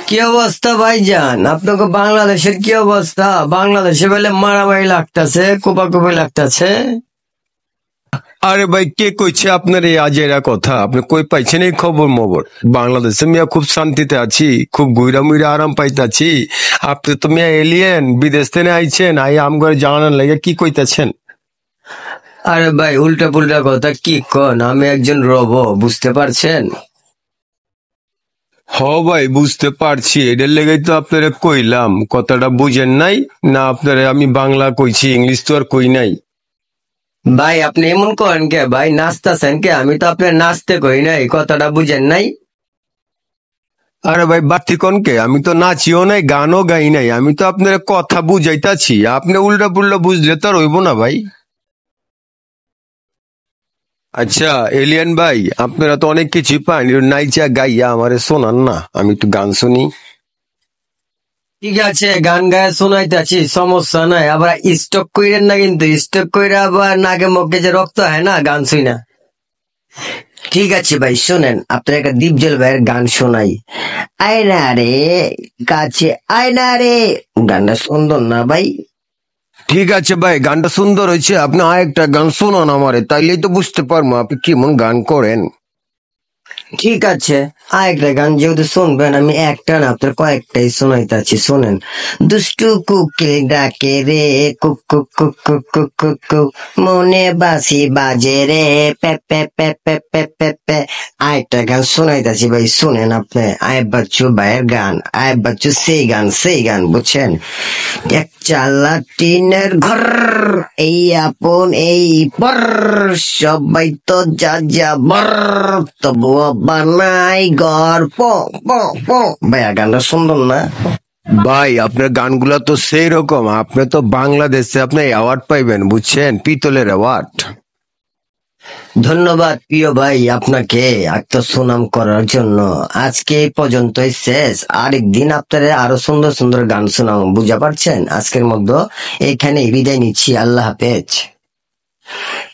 কি অবস্থা ভাইজান? আপনাকে বাংলাদেশের কি অবস্থা? বাংলাদেশে বলে মারামারি লাগতেছে, কোপাকুপি লাগতেছে। আরে ভাই, কে কইছে আপনার এই আজেরা কথা? আপনি কই পাইছেন এই খবর মবর? বাংলাদেশে মিয়া খুব শান্তিতে আছি, খুব গুইরা মুইরা আরাম পাইতাছি। আপনি তো মিয়া এলিয়েন, বিদেশ থেকে আইছেন, আমগরে জানানোর লাগে কি কইতাছেন? আরে ভাই, উল্টা পুল্টা কথা কি কন? আমি একজন রব, বুঝতে পারছেন? হ ভাই, বুঝতে পারছি, এটার লেগেই তো আপনারা কইলাম। কথাটা বুঝেন নাই না? আপনারা আমি বাংলা কইছি, ইংলিশ তো আর কই নাই। ভাই আপনি এমন করেন কে? ভাই নাচতেছেন কে? আমি তো আপনার নাচতে কই নাই, কথাটা বুঝেন নাই? আরে ভাই, বাড়তি কনকে? আমি তো নাচিও নাই, গানও গাই নাই, আমি তো আপনার কথা বুঝাইতাছি। আপনি উল্টা পুল্টা বুঝলে তো আর হইব না ভাই। আচ্ছা এলিয়ান ভাই, আপনারা তো অনেক কিছুই পান, নাইচা গাইয়া আমারে শোনান না, আমি একটু গান শুনি। ঠিক আছে, গান গায়ে শোনাইতেছি, সমস্যা নাই। আবার স্টক কইরেন না কিন্তু, স্টক কইরা আবার নাকে মুখে যে রক্ত হয় না গান শুই না। ঠিক আছে ভাই, শোনেন, আপনার একটা দীপজল ভাইয়ের গান শোনাই। আয়না রে কাছে, আয়না রে। গানটা সুন্দর না ভাই? ঠিক আছে ভাই, গানটা সুন্দর হয়েছে, আপনি আরেকটা গান শোনান আমারে, তাইলেই তো বুঝতে পারবো আপনি কেমন গান করেন। ঠিক আছে, আরেকটা গান যেহেতু শুনবেন, আমি একটা না আপনার কয়েকটাই শোনাইতেছি, শোনেন। দুষ্টু কুকিল ডাকে রে, cook cook cook cook cook cook cook, মনে বাসি বাজে রে, pay pay pay pay pay pay pay. আরেকটা গান শোনাইতেছি ভাই, শুনেন আপনি। আয়েব বাচ্চু ভাইয়ের গান, আয়েব বাচ্চু সেই গান বুঝছেন? এক চালা টিনের ঘর, এই আপন এই পর, সবাই তো যা যা বর, তবুও বানাই গর্ব। ভাইয়া গানটা সুন্দর না? ভাই আপনার গানগুলা তো সেই রকম, আপনি তো বাংলাদেশে আপনি অ্যাওয়ার্ড পাইবেন, বুঝছেন, পিতলের অ্যাওয়ার্ড। ধন্যবাদ প্রিয় ভাই আপনাকে এত সুনাম করার জন্য। আজকে এই পর্যন্তই শেষ, আরেকদিন আপনারা আরো সুন্দর সুন্দর গান শোনাও, বুঝা পারছেন? আজকের মধ্যে এখানে বিদায় নিচ্ছি, আল্লাহ হাফেজ।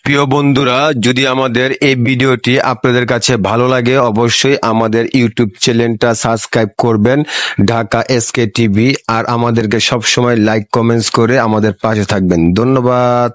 প্রিয় বন্ধুরা, যদি আমাদের এই ভিডিওটি আপনাদের কাছে ভালো লাগে, অবশ্যই আমাদের ইউটিউব চ্যানেলটা সাবস্ক্রাইব করবেন, ঢাকা এসকে টিভি, আর আমাদেরকে সবসময় লাইক কমেন্টস করে আমাদের পাশে থাকবেন। ধন্যবাদ।